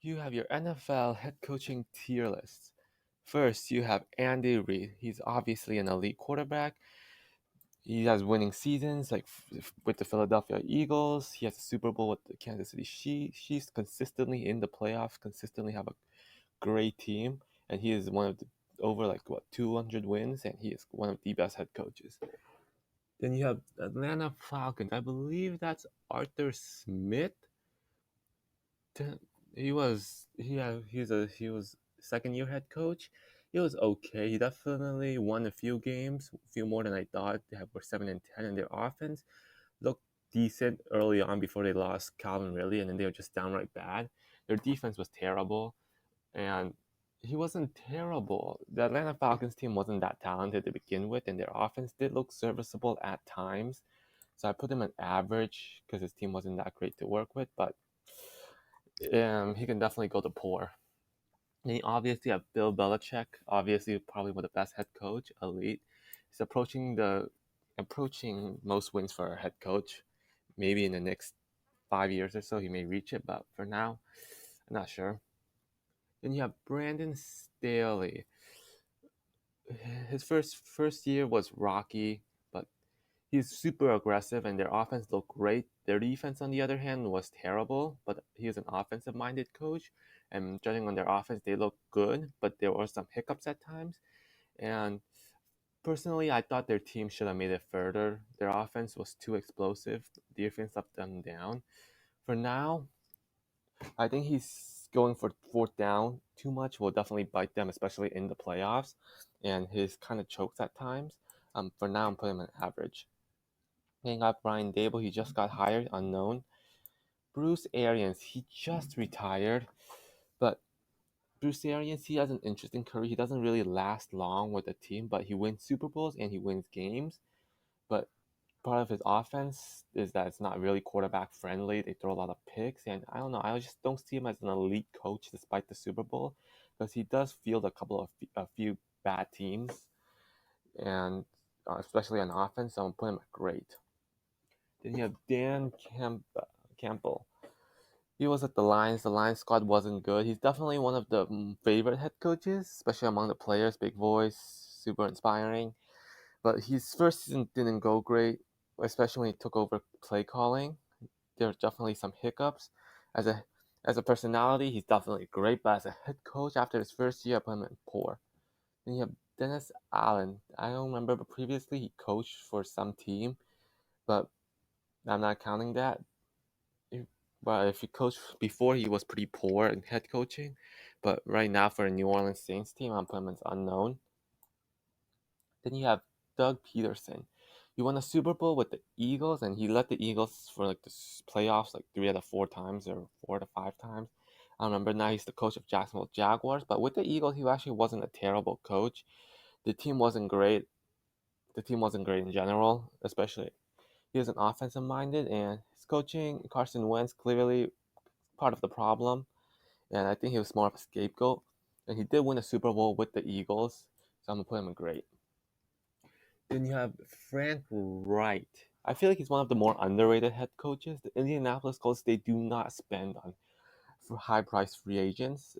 You have your NFL head coaching tier list. First, you have Andy Reid. He's obviously an elite quarterback. He has winning seasons, like with the Philadelphia Eagles. He has a Super Bowl with the Kansas City Chiefs. Consistently in the playoffs. Consistently have a great team, and he is one of the over 200 wins, and he is one of the best head coaches. Then you have Atlanta Falcons. I believe that's Arthur Smith. He was second year head coach. He was okay. He definitely won a few games, a few more than I thought. They were 7-10, and their offense looked decent early on before they lost Calvin Ridley, and then they were just downright bad. Their defense was terrible, and he wasn't terrible. The Atlanta Falcons team wasn't that talented to begin with, and their offense did look serviceable at times. So I put him at average because his team wasn't that great to work with, but he can definitely go to poor. And you obviously have Bill Belichick, obviously probably one of the best head coach, elite. He's approaching most wins for a head coach. Maybe in the next 5 years or so he may reach it, but for now, I'm not sure. Then you have Brandon Staley. His first year was rocky, but he's super aggressive and their offense looked great. Their defense, on the other hand, was terrible, but he was an offensive minded coach. And judging on their offense, they looked good, but there were some hiccups at times. And personally, I thought their team should have made it further. Their offense was too explosive. Defense let them down. For now, I think he's going for fourth down too much will definitely bite them, especially in the playoffs. And his kind of chokes at times. For now, I'm putting him at average. Then got Brian Dable. He just got hired, unknown. Bruce Arians. He just retired, but Bruce Arians. He has an interesting career. He doesn't really last long with the team, but he wins Super Bowls and he wins games. But part of his offense is that it's not really quarterback friendly. They throw a lot of picks, and I don't know. I just don't see him as an elite coach despite the Super Bowl, because he does field a few bad teams, and especially on offense. So I'm putting him at great. Then you have Campbell. He was at the Lions. The Lions squad wasn't good. He's definitely one of the favorite head coaches, especially among the players. Big voice, super inspiring. But his first season didn't go great, especially when he took over play calling. There were definitely some hiccups. As a as a personality, he's definitely great, but as a head coach, after his first year, I put him in poor. Then you have Dennis Allen. I don't remember, but previously he coached for some team, but I'm not counting that. But if he coached before, he was pretty poor in head coaching. But right now, for a New Orleans Saints team, I'm putting him as unknown. Then you have Doug Peterson. He won a Super Bowl with the Eagles, and he led the Eagles for like the playoffs like 3 out of 4 times or 4 to 5 times. I remember now he's the coach of Jacksonville Jaguars, but with the Eagles, he actually wasn't a terrible coach. The team wasn't great. The team wasn't great in general, especially he was an offensive minded, and his coaching, Carson Wentz, clearly part of the problem. And I think he was more of a scapegoat. And he did win a Super Bowl with the Eagles, so I'm gonna put him in great. Then you have Frank Wright. I feel like he's one of the more underrated head coaches. The Indianapolis Colts, they do not spend on for high-priced free agents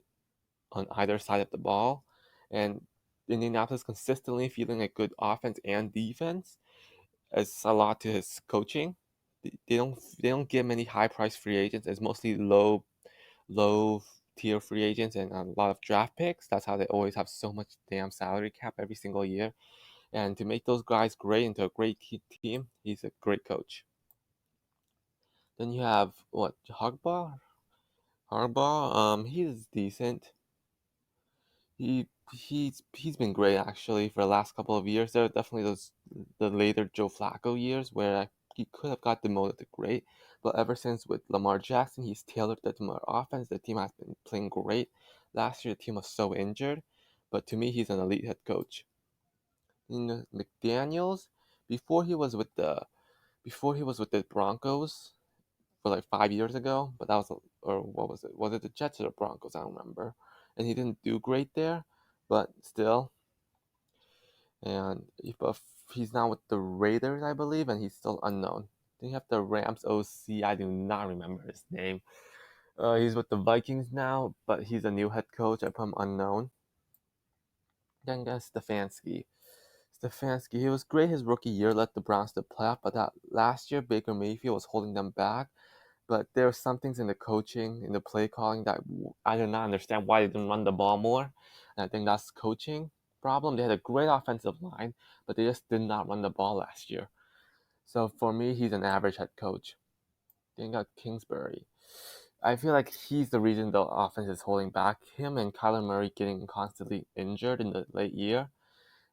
on either side of the ball, and Indianapolis consistently feeling a good offense and defense is a lot to his coaching. They don't get many high-priced free agents. It's mostly low tier free agents and a lot of draft picks. That's how they always have so much damn salary cap every single year. And to make those guys great into a great team, he's a great coach. Then you have what, Harbaugh? He's decent. He's been great actually for the last couple of years. There are definitely the later Joe Flacco years where he could have got demoted to great, but ever since with Lamar Jackson, he's tailored the Lamar offense. The team has been playing great. Last year, the team was so injured, but to me, he's an elite head coach. McDaniels, before he was with the before he was with the Broncos for like 5 years ago, but that was or what was it? Was it the Jets or the Broncos? I don't remember. And he didn't do great there, but still. And but he's now with the Raiders, I believe, and he's still unknown. Then you have the Rams OC. I do not remember his name. He's with the Vikings now, but he's a new head coach. I put him unknown. Then there's Stefanski. Stefanski, he was great his rookie year, led the Browns to the playoff, but that last year Baker Mayfield was holding them back. But there are some things in the coaching, in the play calling that I do not understand why they didn't run the ball more. And I think that's coaching problem. They had a great offensive line, but they just did not run the ball last year. So for me, he's an average head coach. Then you got Kingsbury. I feel like he's the reason the offense is holding back. Him and Kyler Murray getting constantly injured in the late year.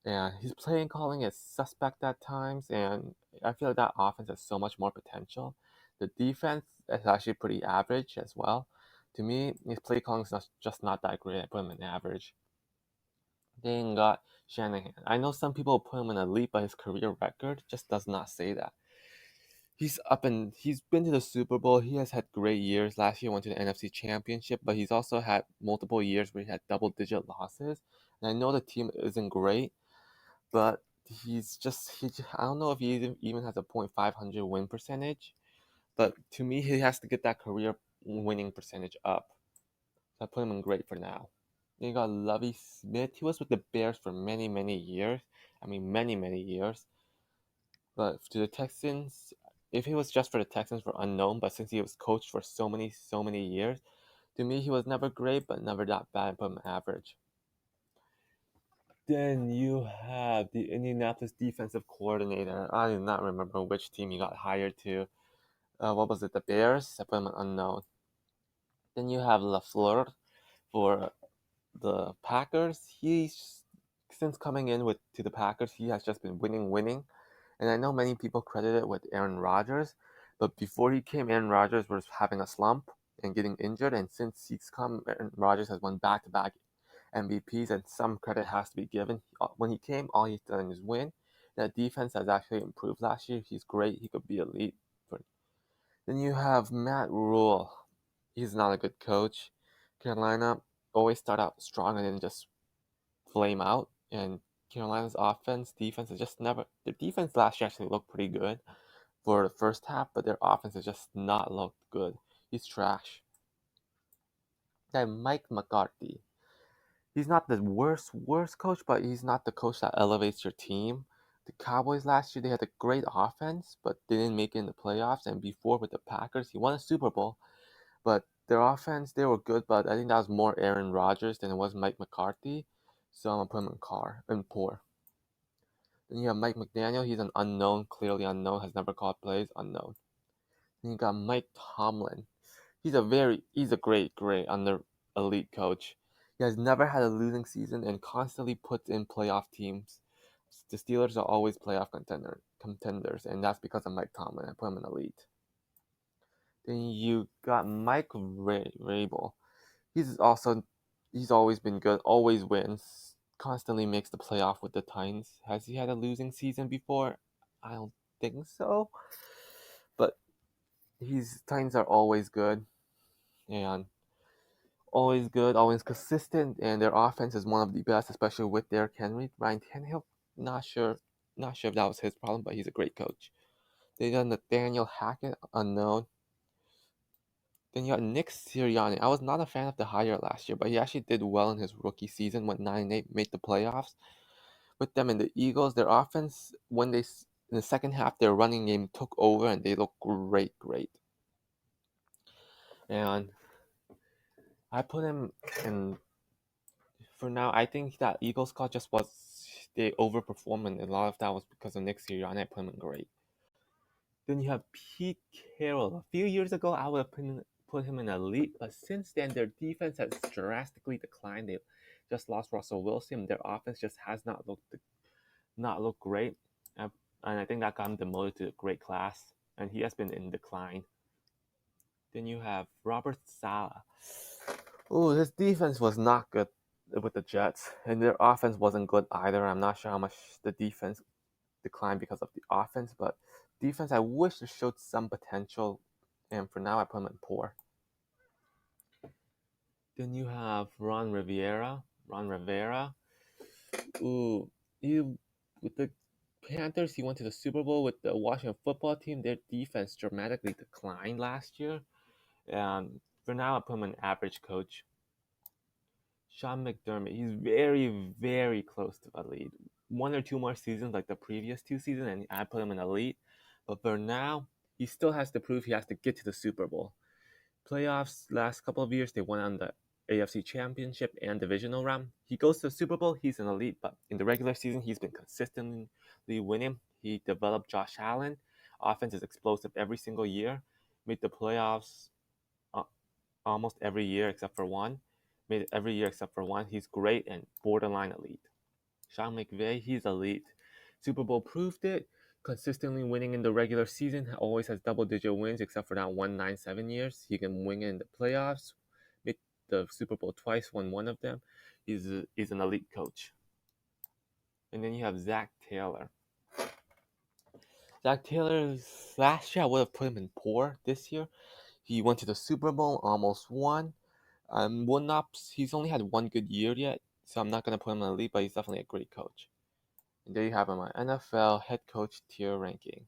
And his playing calling is suspect at times. And I feel like that offense has so much more potential. The defense is actually pretty average as well. To me, his play calling is just not that great. I put him in average. Then got Shanahan. I know some people put him in elite, but his career record just does not say that. He's been to the Super Bowl. He has had great years. Last year went to the NFC Championship, but he's also had multiple years where he had double digit losses. And I know the team isn't great, but I don't know if he even has a .500 win percentage. But to me, he has to get that career winning percentage up. So I put him in great for now. Then you got Lovie Smith. He was with the Bears for many, many years. I mean, many, many years. But to the Texans, if he was just for the Texans, for unknown. But since he was coached for so many years, to me he was never great, but never that bad. But average. Then you have the Indianapolis defensive coordinator. I do not remember which team he got hired to. What was it? The Bears. I put him unknown. Then you have LaFleur for the Packers. He's since coming in with to the Packers, he has just been winning. And I know many people credit it with Aaron Rodgers, but before he came, Aaron Rodgers was having a slump and getting injured. And since he's come, Aaron Rodgers has won back-to-back MVPs, and some credit has to be given. When he came, all he's done is win. That defense has actually improved last year. He's great. He could be elite. Then you have Matt Rule. He's not a good coach. Carolina always start out strong and then just flame out. And Carolina's defense is just never. Their defense last year actually looked pretty good for the first half, but their offense has just not looked good. He's trash. Then Mike McCarthy. He's not the worst coach, but he's not the coach that elevates your team. The Cowboys last year, they had a great offense, but they didn't make it in the playoffs. And before with the Packers, he won a Super Bowl, but their offense, they were good, but I think that was more Aaron Rodgers than it was Mike McCarthy. So I'm gonna put him in poor. Then you have Mike McDaniel. He's an unknown, clearly unknown, has never called plays, unknown. Then you got Mike Tomlin. He's a great under elite coach. He has never had a losing season and constantly puts in playoff teams. The Steelers are always playoff contenders, and that's because of Mike Tomlin. I put him in elite. Then you got Mike Rabel. He's always been good, always wins, constantly makes the playoff with the Titans. Has he had a losing season before? I don't think so. But his Titans are always good and always consistent, and their offense is one of the best, especially with Derrick Henry. Ryan Tannehill, not sure if that was his problem, but he's a great coach. They got Nathaniel Hackett, unknown. Then you got Nick Sirianni. I was not a fan of the hire last year, but he actually did well in his rookie season. Went 9-8, made the playoffs. With them and the Eagles, their offense in the second half, their running game took over and they looked great. And I put him in for now. I think that Eagles call just was they overperformed, and a lot of that was because of Nick Sirianni. I put him in great. Then you have Pete Carroll. A few years ago, I would have put him in elite, but since then, their defense has drastically declined. They just lost Russell Wilson. Their offense just has not looked great, and I think that got him demoted to a great class, and he has been in decline. Then you have Robert Saleh. Oh, his defense was not good with the Jets, and their offense wasn't good either. I'm not sure how much the defense declined because of the offense, but defense I wish it showed some potential, and for now I put him in poor. Then you have Ron Rivera. Ooh, you with the Panthers, he went to the Super Bowl with the Washington football team. Their defense dramatically declined last year. For now, I put him an average coach. Sean McDermott, he's very, very close to elite. One or two more seasons like the previous two seasons, and I put him in elite. But for now, he still has to prove he has to get to the Super Bowl. Playoffs last couple of years, they won on the AFC Championship and divisional round. He goes to the Super Bowl, he's an elite, but in the regular season, he's been consistently winning. He developed Josh Allen. Offense is explosive every single year. Made the playoffs uh, almost every year except for one. Made it every year except for one. He's great and borderline elite. Sean McVay, he's elite. Super Bowl proved it. Consistently winning in the regular season, always has double-digit wins except for that 197 years. He can win in the playoffs. Made the Super Bowl twice, won one of them. He's an elite coach. And then you have Zach Taylor. Zach Taylor's last year, I would have put him in poor. This year, he went to the Super Bowl, almost won. Will not. He's only had one good year yet, so I'm not gonna put him in the elite, but he's definitely a great coach. And there you have him, my NFL head coach tier ranking.